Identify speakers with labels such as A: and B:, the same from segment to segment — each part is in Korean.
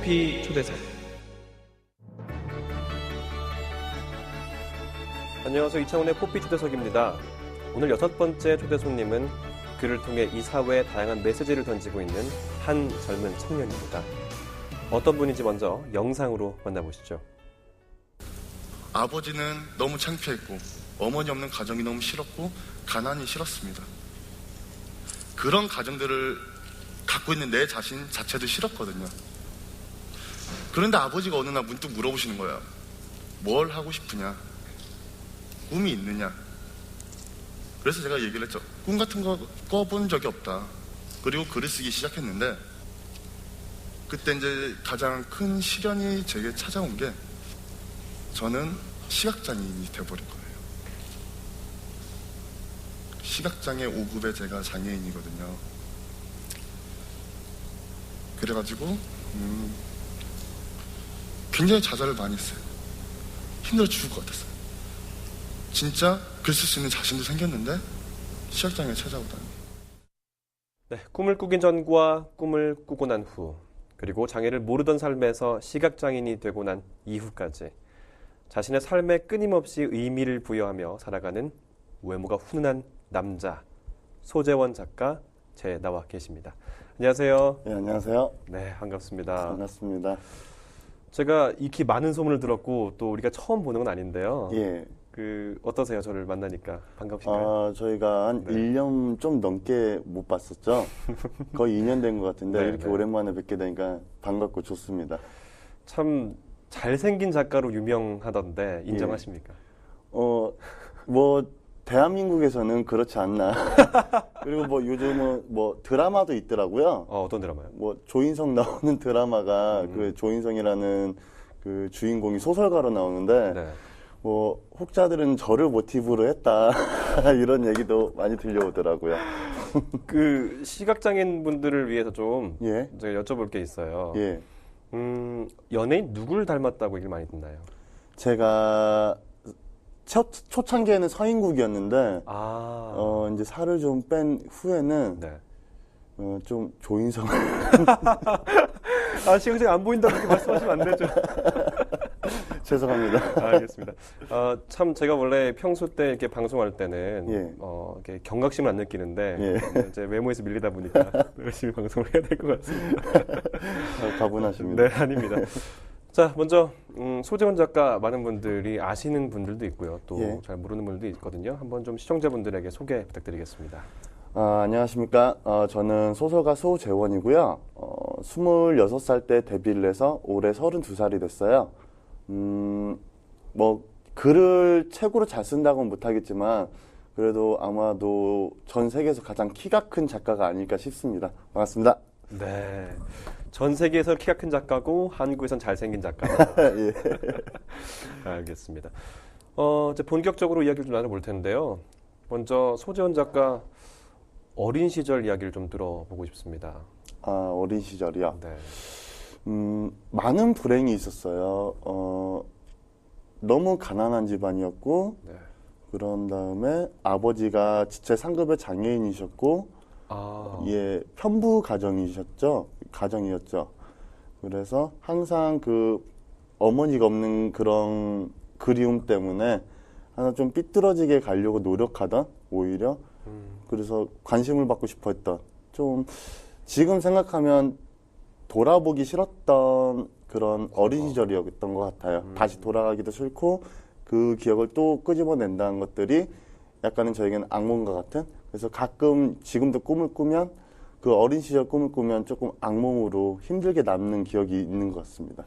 A: 포피 초대석. 안녕하세요. 이창훈의 포피 초대석입니다. 오늘 6번째 초대 손님은 글을 통해 이 사회에 다양한 메시지를 던지고 있는 한 젊은 청년입니다. 어떤 분인지 먼저 영상으로 만나보시죠.
B: 아버지는 너무 창피했고 어머니 없는 가정이 너무 싫었고 가난이 싫었습니다. 그런 가정들을 갖고 있는 내 자신 자체도 싫었거든요. 그런데 아버지가 어느 날 문득 물어보시는 거예요. 뭘 하고 싶으냐? 꿈이 있느냐? 그래서 제가 얘기를 했죠. 꿈 같은 거 꿔본 적이 없다. 그리고 글을 쓰기 시작했는데 그때 이제 가장 큰 시련이 제게 찾아온 게 저는 시각장애인이 돼버린 거예요. 시각장애 5급의 제가 장애인이거든요. 그래가지고 굉장히 좌절을 많이 했어요. 힘들어 죽을 것 같았어요. 진짜 글 쓸 수 있는 자신도 생겼는데 시각장애 찾아오다니.
A: 네, 꿈을 꾸긴 전과 꿈을 꾸고 난 후, 그리고 장애를 모르던 삶에서 시각장애인이 되고 난 이후까지 자신의 삶에 끊임없이 의미를 부여하며 살아가는 외모가 훈훈한 남자, 소재원 작가 나와 계십니다. 안녕하세요.
C: 네, 안녕하세요.
A: 네, 반갑습니다.
C: 반갑습니다.
A: 제가 익히 많은 소문을 들었고 또 우리가 처음 보는 건 아닌데요.
C: 예.
A: 어떠세요? 저를 만나니까 반갑신가요?
C: 저희가 한 1년 좀 넘게 못 봤었죠. 거의 2년 된 것 같은데
A: 네,
C: 이렇게
A: 네.
C: 오랜만에 뵙게 되니까 반갑고 좋습니다.
A: 참 잘생긴 작가로 유명하던데 인정하십니까?
C: 뭐 대한민국에서는 그렇지 않나. 그리고 뭐 요즘은 뭐 드라마도 있더라고요.
A: 어떤 드라마요?
C: 뭐 조인성 나오는 드라마가 그 조인성이라는 그 주인공이 소설가로 나오는데
A: 네.
C: 뭐 혹자들은 저를 모티브로 했다 이런 얘기도 많이 들려오더라고요.
A: 그 시각장애인 분들을 위해서 좀
C: 예.
A: 제가 여쭤볼 게 있어요.
C: 예.
A: 연예인 누굴 닮았다고 얘기를 많이 듣나요?
C: 제가 초창기에는 서인국이었는데 이제 살을 좀 뺀 후에는
A: 네.
C: 좀 조인성.
A: 시각장애 안 보인다고 그렇게 말씀하시면 안 되죠.
C: 죄송합니다.
A: 알겠습니다. 참 제가 원래 평소 때 이렇게 방송할 때는
C: 예.
A: 이렇게 경각심을 안 느끼는데
C: 예.
A: 이제 외모에서 밀리다 보니까 열심히 방송을 해야 될 것 같습니다.
C: 가분하십니다.
A: 네, 아닙니다. 자, 먼저 소재원 작가 많은 분들이 아시는 분들도 있고요. 또
C: 예.
A: 잘 모르는 분들도 있거든요. 한번 좀 시청자분들에게 소개 부탁드리겠습니다.
C: 안녕하십니까. 저는 소설가 소재원이고요. 26살 때 데뷔를 해서 올해 32살이 됐어요. 뭐 글을 최고로 잘 쓴다고는 못하겠지만 그래도 아마도 전 세계에서 가장 키가 큰 작가가 아닐까 싶습니다. 반갑습니다.
A: 네. 전 세계에서 키가 큰 작가고 한국에선 잘생긴 작가다.
C: 예.
A: 알겠습니다. 이제 본격적으로 이야기를 좀 나눠볼 텐데요. 먼저 소재원 작가 어린 시절 이야기를 좀 들어보고 싶습니다.
C: 어린 시절이요.
A: 네.
C: 많은 불행이 있었어요. 너무 가난한 집안이었고,
A: 네.
C: 그런 다음에 아버지가 지체 상급의 장애인이셨고, 예, 편부 가정이었죠. 그래서 항상 그 어머니가 없는 그런 그리움 때문에 하나 좀 삐뚤어지게 가려고 노력하던 오히려 그래서 관심을 받고 싶어 했던 좀 지금 생각하면 돌아보기 싫었던 그런 어린 시절이었던 것 같아요. 다시 돌아가기도 싫고 그 기억을 또 끄집어낸다는 것들이 약간은 저에게는 악몽과 같은 그래서 가끔 지금도 꿈을 꾸면 그 어린 시절 꿈을 꾸면 조금 악몽으로 힘들게 남는 기억이 있는 것 같습니다.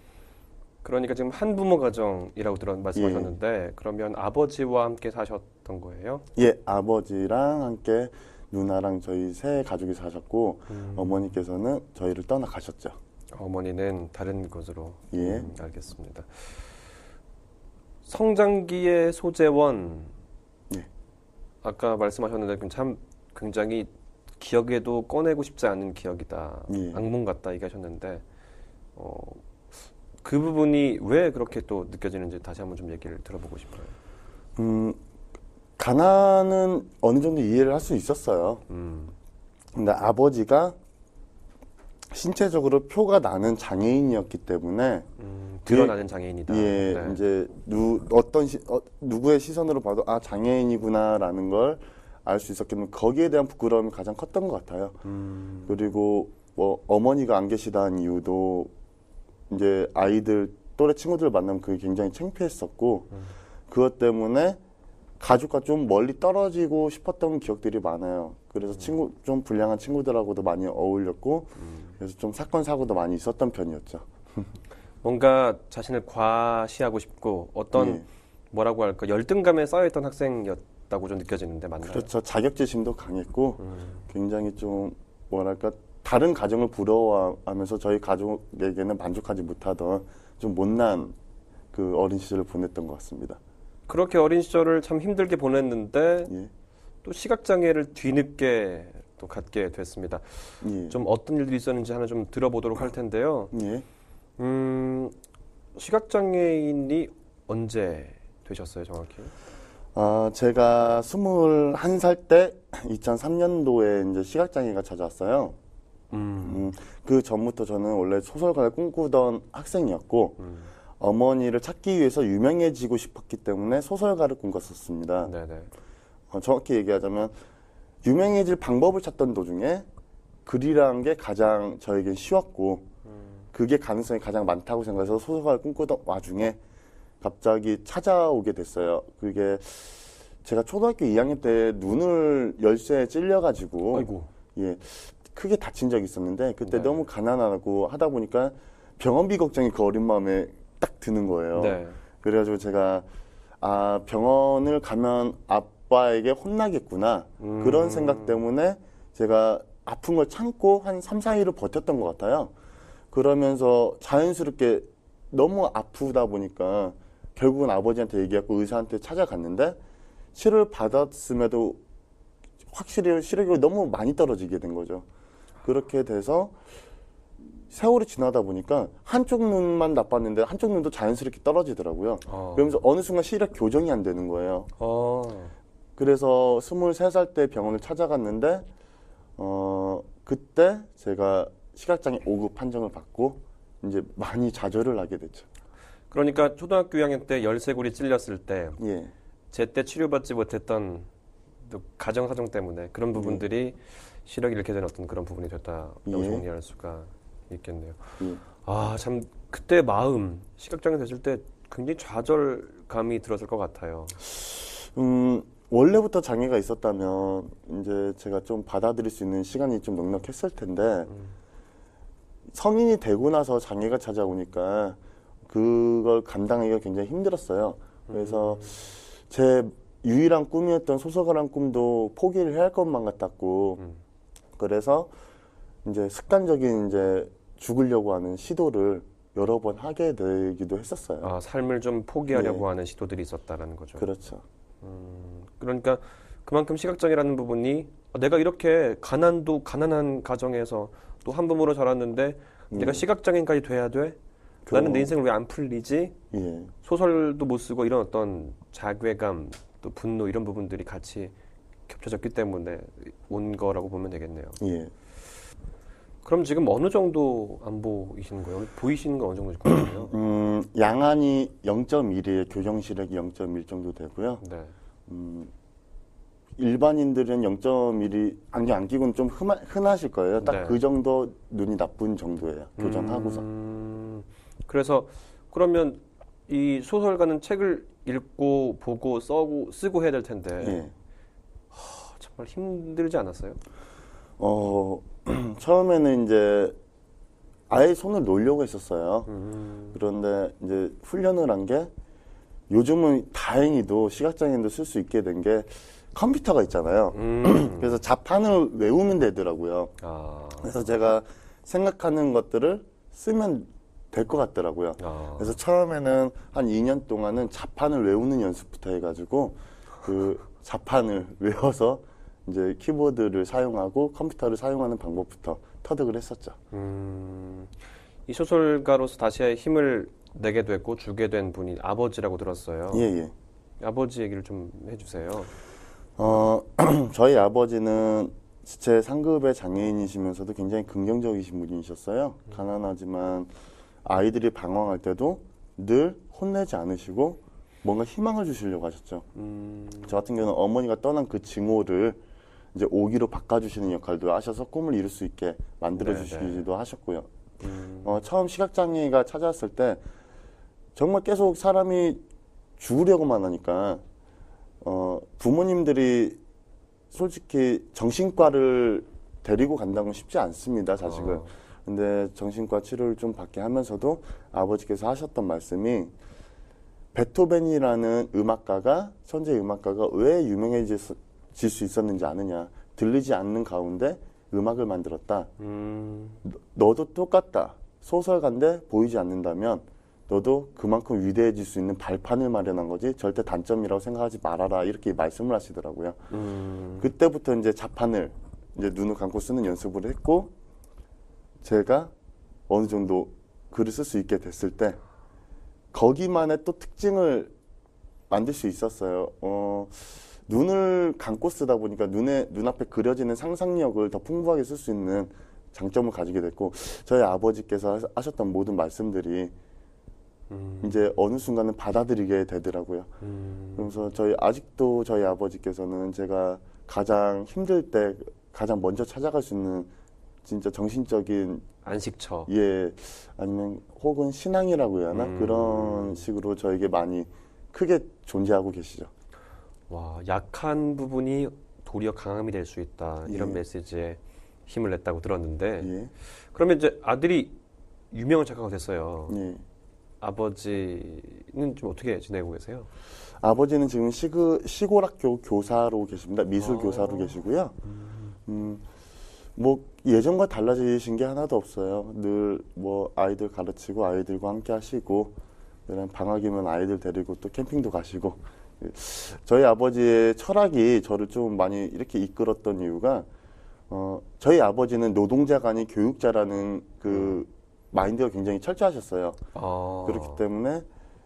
A: 그러니까 지금 한부모 가정이라고 말씀하셨는데 그러면 아버지와 함께 사셨던 거예요?
C: 예, 아버지랑 함께 누나랑 저희 세 가족이 사셨고 어머니께서는 저희를 떠나가셨죠.
A: 어머니는 다른 곳으로.
C: 예.
A: 알겠습니다. 성장기의 소재원.
C: 예.
A: 아까 말씀하셨는데 참 굉장히 기억에도 꺼내고 싶지 않은 기억이다.
C: 예.
A: 악몽 같다 얘기하셨는데 그 부분이 왜 그렇게 또 느껴지는지 다시 한번 좀 얘기를 들어보고 싶어요.
C: 가난은 어느 정도 이해를 할 수 있었어요. 근데 아버지가 신체적으로 표가 나는 장애인이었기 때문에
A: 드러나는 장애인이다.
C: 예,
A: 네.
C: 이제 누구의 시선으로 봐도 아 장애인이구나라는 걸 알 수 있었기 때문에 거기에 대한 부끄러움이 가장 컸던 것 같아요. 그리고 뭐 어머니가 안 계시다는 이유도 이제 아이들 또래 친구들 만나면 그게 굉장히 창피했었고 그것 때문에 가족과 좀 멀리 떨어지고 싶었던 기억들이 많아요. 그래서 좀 불량한 친구들하고도 많이 어울렸고 그래서 좀 사건 사고도 많이 있었던 편이었죠.
A: 뭔가 자신을 과시하고 싶고 어떤
C: 예.
A: 뭐라고 할까 열등감에 쌓여있던 학생이었다고 좀 느껴지는데 맞나요?
C: 그렇죠. 자격지심도 강했고 굉장히 좀 뭐랄까 다른 가정을 부러워하면서 저희 가족에게는 만족하지 못하던 좀 못난 그 어린 시절을 보냈던 것 같습니다.
A: 그렇게 어린 시절을 참 힘들게 보냈는데
C: 예.
A: 또 시각장애를 뒤늦게 또 갖게 됐습니다.
C: 예.
A: 좀 어떤 일들이 있었는지 하나 좀 들어보도록 할 텐데요.
C: 예.
A: 시각장애인이 언제 되셨어요, 정확히?
C: 제가 21살 때 2003년도에 이제 시각장애가 찾아왔어요. 그 전부터 저는 원래 소설가를 꿈꾸던 학생이었고 어머니를 찾기 위해서 유명해지고 싶었기 때문에 소설가를 꿈꿨었습니다.
A: 네네.
C: 정확히 얘기하자면 유명해질 방법을 찾던 도중에 글이라는 게 가장 저에겐 쉬웠고 그게 가능성이 가장 많다고 생각해서 소설가를 꿈꾸던 와중에 갑자기 찾아오게 됐어요. 그게 제가 초등학교 2학년 때 눈을 열쇠에 찔려가지고
A: 아이고.
C: 예, 크게 다친 적이 있었는데 그때
A: 네.
C: 너무 가난하고 하다 보니까 병원비 걱정이 그 어린 마음에 딱 드는 거예요.
A: 네.
C: 그래가지고 제가 병원을 가면 아빠에게 혼나겠구나 그런 생각 때문에 제가 아픈 걸 참고 한 3, 4일을 버텼던 것 같아요. 그러면서 자연스럽게 너무 아프다 보니까 결국은 아버지한테 얘기하고 의사한테 찾아갔는데 치료를 받았음에도 확실히 시력이 너무 많이 떨어지게 된 거죠. 그렇게 돼서 세월이 지나다 보니까 한쪽 눈만 나빴는데 한쪽 눈도 자연스럽게 떨어지더라고요. 그러면서 어느 순간 시력 교정이 안 되는 거예요. 그래서 23살 때 병원을 찾아갔는데 그때 제가 시각장애 5급 판정을 받고 이제 많이 좌절을 하게 됐죠.
A: 그러니까 초등학교 2학년 때 열쇠고리 찔렸을 때
C: 예.
A: 제때 치료받지 못했던 또 가정 사정 때문에 그런 부분들이 시력이 잃게 된 어떤 그런 부분이 됐다라고
C: 예.
A: 정리할 수가 있겠네요.
C: 예.
A: 참 그때 마음 시각장애 됐을 때 굉장히 좌절감이 들었을 것 같아요.
C: 원래부터 장애가 있었다면 이제 제가 좀 받아들일 수 있는 시간이 좀 넉넉했을 텐데 성인이 되고 나서 장애가 찾아오니까 그걸 감당하기가 굉장히 힘들었어요. 그래서 제 유일한 꿈이었던 소설가란 꿈도 포기를 해야 할 것만 같았고 그래서 이제 습관적인 이제 죽으려고 하는 시도를 여러 번 하게 되기도 했었어요.
A: 삶을 좀 포기하려고
C: 네.
A: 하는 시도들이 있었다라는 거죠.
C: 그렇죠.
A: 그러니까 그만큼 시각장애라는 부분이 내가 이렇게 가난한 가정에서 또 한부모로 자랐는데 내가 시각장애인까지 돼야 돼? 나는 내 인생을 왜 안 풀리지?
C: 예.
A: 소설도 못 쓰고 이런 어떤 자괴감, 또 분노 이런 부분들이 같이 겹쳐졌기 때문에 온 거라고 보면 되겠네요.
C: 예.
A: 그럼 지금 어느 정도 안 보이시는 거예요? 보이시는 건 어느 정도 거예요?
C: 양안이 0.1에 교정 시력이 0.1 정도 되고요.
A: 네.
C: 일반인들은 0.1이 안경 안 끼고는 좀 흔하실 거예요. 딱
A: 네.
C: 그 정도 눈이 나쁜 정도예요. 교정하고서.
A: 그래서 그러면 이 소설가는 책을 읽고 보고 쓰고 해야 될 텐데
C: 예.
A: 정말 힘들지 않았어요?
C: 처음에는 이제 아예 손을 놓으려고 했었어요. 그런데 이제 훈련을 한 게 요즘은 다행히도 시각장애인도 쓸 수 있게 된 게 컴퓨터가 있잖아요. 그래서 자판을 외우면 되더라고요. 그래서 제가 생각하는 것들을 쓰면 될 것 같더라고요. 그래서 처음에는 한 2년 동안은 자판을 외우는 연습부터 해가지고 그 자판을 외워서 이제 키보드를 사용하고 컴퓨터를 사용하는 방법부터 터득을 했었죠.
A: 이 소설가로서 다시 힘을 내게 됐고 주게 된 분이 아버지라고 들었어요.
C: 예.
A: 아버지 얘기를 좀 해주세요.
C: 저희 아버지는 지체 상급의 장애인이시면서도 굉장히 긍정적이신 분이셨어요. 가난하지만 아이들이 방황할 때도 늘 혼내지 않으시고 뭔가 희망을 주시려고 하셨죠. 저 같은 경우는 어머니가 떠난 그 증오를 이제 오기로 바꿔주시는 역할도 하셔서 꿈을 이룰 수 있게 만들어주시기도 하셨고요. 처음 시각장애가 찾아왔을 때 정말 계속 사람이 죽으려고만 하니까 부모님들이 솔직히 정신과를 데리고 간다는 건 쉽지 않습니다, 자식을. 근데 정신과 치료를 좀 받게 하면서도 아버지께서 하셨던 말씀이 베토벤이라는 음악가가, 천재 음악가가 왜 유명해질 수 있었는지 아느냐. 들리지 않는 가운데 음악을 만들었다. 너도 똑같다. 소설가인데 보이지 않는다면 너도 그만큼 위대해질 수 있는 발판을 마련한 거지 절대 단점이라고 생각하지 말아라. 이렇게 말씀을 하시더라고요. 그때부터 이제 자판을 이제 눈을 감고 쓰는 연습을 했고 제가 어느 정도 글을 쓸 수 있게 됐을 때 거기만의 또 특징을 만들 수 있었어요. 눈을 감고 쓰다 보니까 눈앞에 그려지는 상상력을 더 풍부하게 쓸 수 있는 장점을 가지게 됐고 저희 아버지께서 하셨던 모든 말씀들이 이제 어느 순간은 받아들이게 되더라고요. 그래서 아직도 저희 아버지께서는 제가 가장 힘들 때 가장 먼저 찾아갈 수 있는 진짜 정신적인
A: 안식처.
C: 예, 아니면 혹은 신앙이라고 해야 하나? 그런 식으로 저에게 많이 크게 존재하고 계시죠.
A: 와, 약한 부분이 도리어 강함이 될 수 있다. 이런
C: 예.
A: 메시지에 힘을 냈다고 들었는데
C: 예,
A: 그러면 이제 아들이 유명한 작가가 됐어요.
C: 예.
A: 아버지는 좀 어떻게 지내고 계세요?
C: 아버지는 지금 시골학교 교사로 계십니다. 미술 교사로 계시고요. 뭐 예전과 달라지신 게 하나도 없어요. 늘 뭐 아이들 가르치고 아이들과 함께 하시고 그다음 방학이면 아이들 데리고 또 캠핑도 가시고 저희 아버지의 철학이 저를 좀 많이 이렇게 이끌었던 이유가 저희 아버지는 노동자가 아닌 교육자라는 그 마인드가 굉장히 철저하셨어요. 그렇기 때문에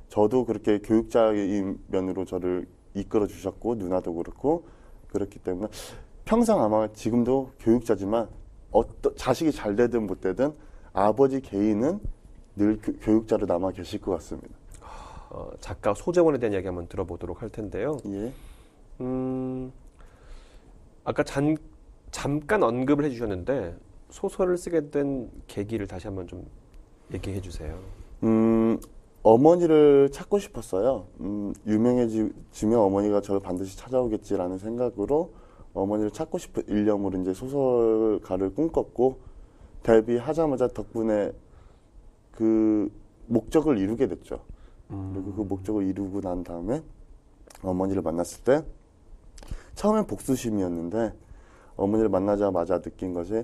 C: 저도 그렇게 교육자인 면으로 저를 이끌어 주셨고 누나도 그렇고 그렇기 때문에 평생 아마 지금도 교육자지만 자식이 잘 되든 못 되든 아버지 개인은 늘 교육자로 남아 계실 것 같습니다.
A: 작가 소재원에 대한 이야기 한번 들어보도록 할 텐데요.
C: 예.
A: 아까 잠깐 언급을 해주셨는데 소설을 쓰게 된 계기를 다시 한번 좀 얘기해 주세요.
C: 어머니를 찾고 싶었어요. 유명해지면 어머니가 저를 반드시 찾아오겠지라는 생각으로 어머니를 찾고 싶은 일념으로 이제 소설가를 꿈꿨고 데뷔하자마자 덕분에 그 목적을 이루게 됐죠. 그리고 그 목적을 이루고 난 다음에 어머니를 만났을 때 처음엔 복수심이었는데 어머니를 만나자마자 느낀 것이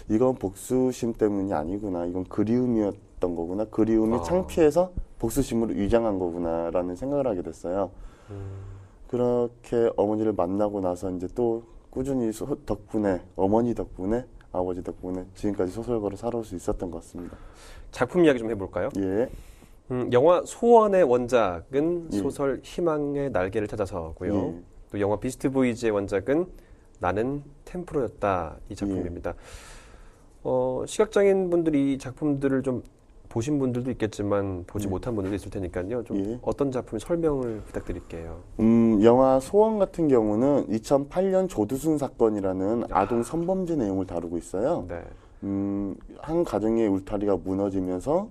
C: 이건 복수심 때문이 아니구나. 이건 그리움이었던 거구나. 그리움이 창피해서 복수심으로 위장한 거구나라는 생각을 하게 됐어요. 그렇게 어머니를 만나고 나서 이제 또 꾸준히 덕분에 어머니 덕분에 아버지 덕분에 지금까지 소설가로 살아올 수 있었던 것 같습니다.
A: 작품 이야기 좀 해볼까요?
C: 예.
A: 영화 소원의 원작은
C: 예.
A: 소설 희망의 날개를 찾아서고요.
C: 예.
A: 또 영화 비스트 보이즈의 원작은 나는 템프로였다 이 작품입니다. 시각장애인 분들이 이 작품들을 좀 보신 분들도 있겠지만 보지 못한 분들도 있을 테니까요. 좀
C: 예.
A: 어떤 작품 설명을 부탁드릴게요.
C: 영화 소원 같은 경우는 2008년 조두순 사건이라는 아동 성범죄 내용을 다루고 있어요.
A: 네.
C: 한 가정의 울타리가 무너지면서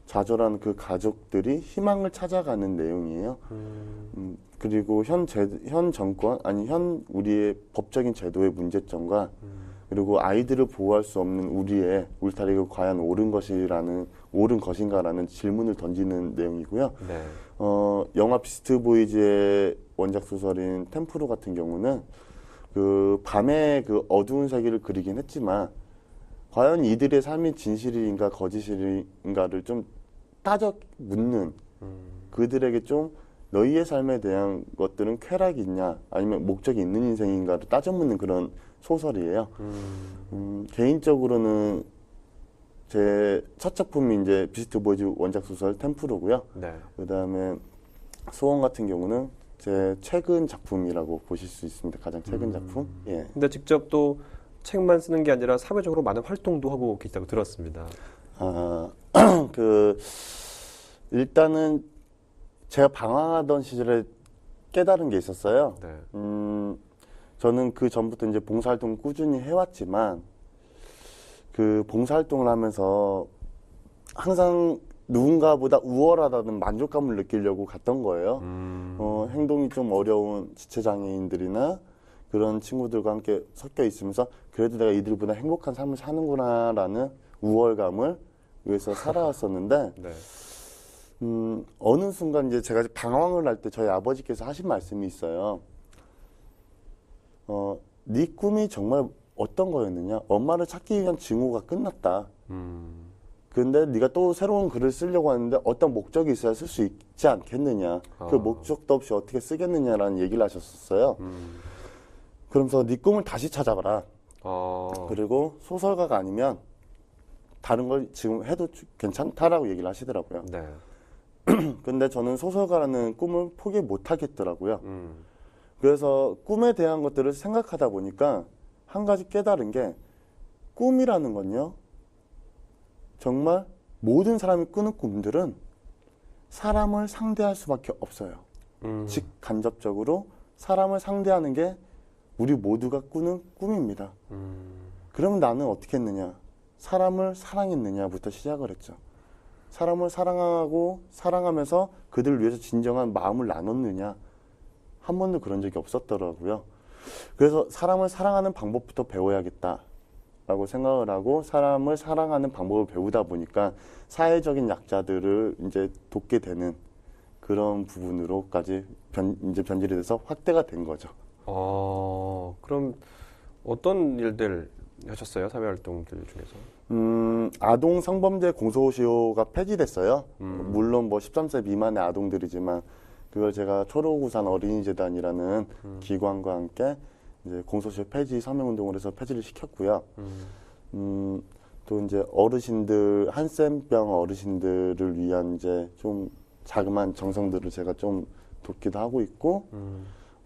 C: 좌절한 그 가족들이 희망을 찾아가는 내용이에요. 그리고 현 정권, 우리의 법적인 제도의 문제점과 그리고 아이들을 보호할 수 없는 우리의 울타리가 과연 옳은 것인가라는 질문을 던지는 내용이고요.
A: 네.
C: 영화 비스트 보이즈의 원작 소설인 템프로 같은 경우는 그 밤의 그 어두운 세계를 그리긴 했지만 과연 이들의 삶이 진실인가 거짓인가를 좀 따져 묻는 그들에게 좀 너희의 삶에 대한 것들은 쾌락이 있냐 아니면 목적이 있는 인생인가를 따져 묻는 그런 소설이에요. 개인적으로는 제 첫 작품이 이제 비스트 보이즈 원작 소설 템프로고요.
A: 네.
C: 그다음에 소원 같은 경우는 제 최근 작품이라고 보실 수 있습니다. 가장 최근 작품. 예.
A: 근데 직접 또 책만 쓰는 게 아니라 사회적으로 많은 활동도 하고 계시다고 들었습니다.
C: 그 일단은 제가 방황하던 시절에 깨달은 게 있었어요.
A: 네.
C: 저는 그 전부터 이제 봉사활동을 꾸준히 해왔지만 그 봉사활동을 하면서 항상 누군가보다 우월하다는 만족감을 느끼려고 갔던 거예요. 행동이 좀 어려운 지체장애인들이나 그런 친구들과 함께 섞여 있으면서 그래도 내가 이들보다 행복한 삶을 사는구나라는 우월감을 위해서 살아왔었는데
A: 네.
C: 어느 순간 이제 제가 방황을 할 때 저희 아버지께서 하신 말씀이 있어요. 네 꿈이 정말 어떤 거였느냐? 엄마를 찾기 위한 증오가 끝났다. 근데 네가 또 새로운 글을 쓰려고 하는데 어떤 목적이 있어야 쓸 수 있지 않겠느냐? 그 목적도 없이 어떻게 쓰겠느냐라는 얘기를 하셨었어요. 그러면서 네 꿈을 다시 찾아봐라. 그리고 소설가가 아니면 다른 걸 지금 해도 괜찮다라고 얘기를 하시더라고요.
A: 네.
C: 근데 저는 소설가라는 꿈을 포기 못 하겠더라고요. 그래서 꿈에 대한 것들을 생각하다 보니까 한 가지 깨달은 게 꿈이라는 건요. 정말 모든 사람이 꾸는 꿈들은 사람을 상대할 수밖에 없어요. 즉 간접적으로 사람을 상대하는 게 우리 모두가 꾸는 꿈입니다. 그러면 나는 어떻게 했느냐? 사람을 사랑했느냐부터 시작을 했죠. 사람을 사랑하고 사랑하면서 그들을 위해서 진정한 마음을 나눴느냐? 한 번도 그런 적이 없었더라고요. 그래서 사람을 사랑하는 방법부터 배워야겠다라고 생각을 하고 사람을 사랑하는 방법을 배우다 보니까 사회적인 약자들을 이제 돕게 되는 그런 부분으로까지 이제 변질이 돼서 확대가 된 거죠.
A: 그럼 어떤 일들 하셨어요? 사회활동들 중에서?
C: 아동 성범죄 공소시효가 폐지됐어요. 물론 뭐 13세 미만의 아동들이지만 그걸 제가 초록우산 어린이재단이라는 기관과 함께 이제 공소시효 폐지 서명운동을 해서 폐지를 시켰고요. 또 이제 어르신들, 한센병 어르신들을 위한 이제 좀 자그마한 정성들을 제가 좀 돕기도 하고 있고,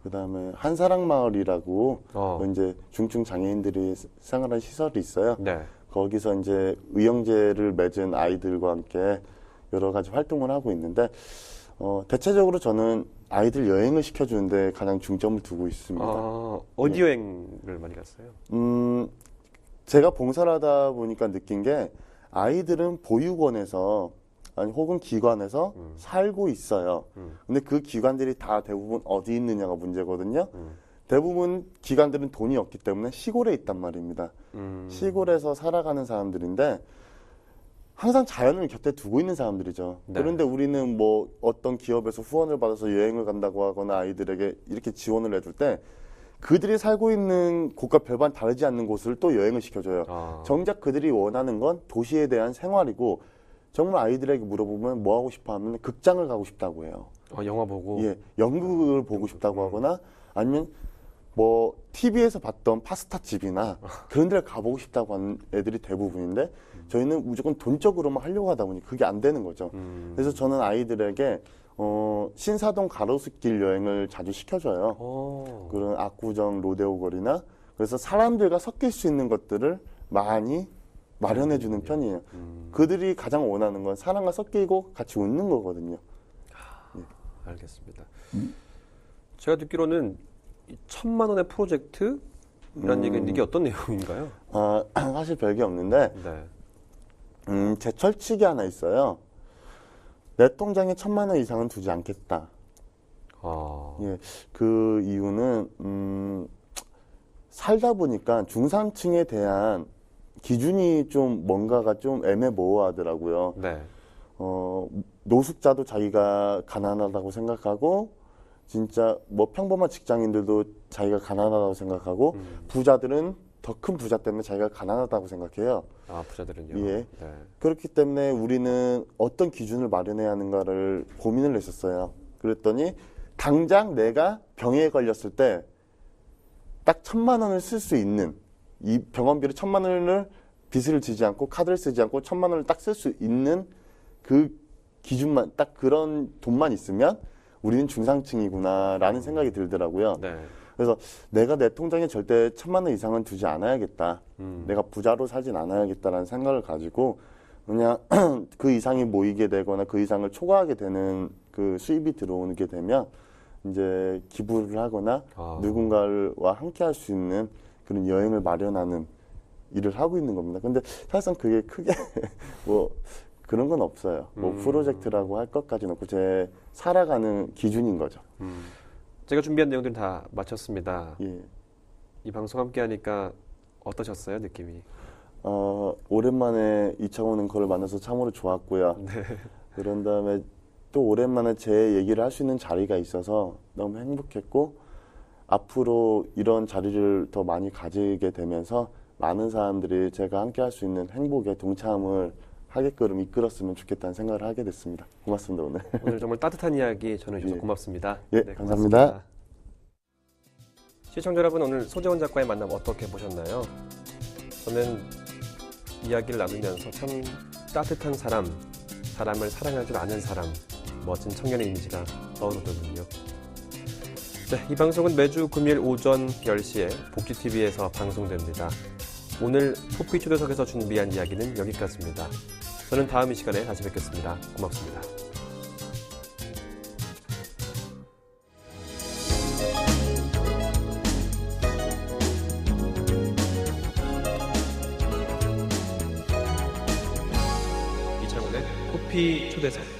C: 그 다음에 한사랑마을이라고 이제 중증 장애인들이 생활하는 시설이 있어요.
A: 네.
C: 거기서 이제 의형제를 맺은 아이들과 함께 여러 가지 활동을 하고 있는데, 대체적으로 저는 아이들 여행을 시켜주는데 가장 중점을 두고 있습니다.
A: 어디 여행을 많이 갔어요?
C: 제가 봉사를 하다 보니까 느낀 게 아이들은 보육원에서 아니 혹은 기관에서 살고 있어요. 근데 그 기관들이 다 대부분 어디 있느냐가 문제거든요. 대부분 기관들은 돈이 없기 때문에 시골에 있단 말입니다. 시골에서 살아가는 사람들인데 항상 자연을 곁에 두고 있는 사람들이죠.
A: 네.
C: 그런데 우리는 뭐 어떤 기업에서 후원을 받아서 여행을 간다고 하거나 아이들에게 이렇게 지원을 해줄 때 그들이 살고 있는 곳과 별반 다르지 않는 곳을 또 여행을 시켜줘요. 정작 그들이 원하는 건 도시에 대한 생활이고 정말 아이들에게 물어보면 뭐 하고 싶어 하면 극장을 가고 싶다고 해요.
A: 영화 보고?
C: 예, 연극을 보고 싶다고 하거나 아니면 뭐 TV에서 봤던 파스타 집이나 그런 데를 가보고 싶다고 하는 애들이 대부분인데 저희는 무조건 돈적으로만 하려고 하다 보니 그게 안 되는 거죠. 그래서 저는 아이들에게 신사동 가로수길 여행을 자주 시켜줘요. 그런 압구정 로데오 거리나 그래서 사람들과 섞일 수 있는 것들을 많이 마련해주는 편이에요. 그들이 가장 원하는 건 사람과 섞이고 같이 웃는 거거든요.
A: 알겠습니다. 제가 듣기로는 1,000만 원의 프로젝트라는 얘기는 이게 어떤 내용인가요?
C: 사실 별게 없는데
A: 네.
C: 제 철칙이 하나 있어요. 내 통장에 1,000만 원 이상은 두지 않겠다. 예, 그 이유는 살다 보니까 중산층에 대한 기준이 좀 뭔가가 좀 애매모호하더라고요.
A: 네.
C: 노숙자도 자기가 가난하다고 생각하고 진짜 뭐 평범한 직장인들도 자기가 가난하다고 생각하고 부자들은 더 큰 부자 때문에 자기가 가난하다고 생각해요.
A: 부자들은요?
C: 예.
A: 네.
C: 그렇기 때문에 우리는 어떤 기준을 마련해야 하는가를 고민을 했었어요. 그랬더니 당장 내가 병에 걸렸을 때 딱 1,000만 원을 쓸 수 있는 이 병원비를 1,000만 원을 빚을 지지 않고 카드를 쓰지 않고 1,000만 원을 딱 쓸 수 있는 그 기준만 딱 그런 돈만 있으면 우리는 중상층이구나라는 생각이 들더라고요.
A: 네.
C: 그래서 내가 내 통장에 절대 1,000만 원 이상은 두지 않아야겠다. 내가 부자로 살진 않아야겠다라는 생각을 가지고 그냥 그 이상이 모이게 되거나 그 이상을 초과하게 되는 그 수입이 들어오게 되면 이제 기부를 하거나 누군가와 함께 할 수 있는 그런 여행을 마련하는 일을 하고 있는 겁니다. 근데 사실상 그게 크게 뭐 그런 건 없어요. 뭐 프로젝트라고 할 것까지는 없고 제 살아가는 기준인 거죠.
A: 제가 준비한 내용들은 다 마쳤습니다.
C: 예.
A: 이 방송 함께 하니까 어떠셨어요, 느낌이?
C: 오랜만에 이창훈 앵커를 만나서 참으로 좋았고요.
A: 네.
C: 그런 다음에 또 오랜만에 제 얘기를 할 수 있는 자리가 있어서 너무 행복했고 앞으로 이런 자리를 더 많이 가지게 되면서 많은 사람들이 제가 함께 할 수 있는 행복에 동참을 하게끔 이끌었으면 좋겠다는 생각을 하게 됐습니다. 고맙습니다, 오늘.
A: 오늘 정말 따뜻한 이야기 전해주셔서
C: 예.
A: 고맙습니다.
C: 예, 감사합니다.
A: 고맙습니다. 시청자 여러분, 오늘 소재원 작가의 만남 어떻게 보셨나요? 저는 이야기를 나누면서 참 따뜻한 사람, 사람을 사랑할 줄 아는 사람, 멋진 청년의 이미지가 떠오르거든요. 네, 이 방송은 매주 금요일 오전 10시에 복지TV에서 방송됩니다. 오늘 토피 초대석에서 준비한 이야기는 여기까지입니다. 저는 다음 이 시간에 다시 뵙겠습니다. 고맙습니다. 이창훈의 토피 초대석.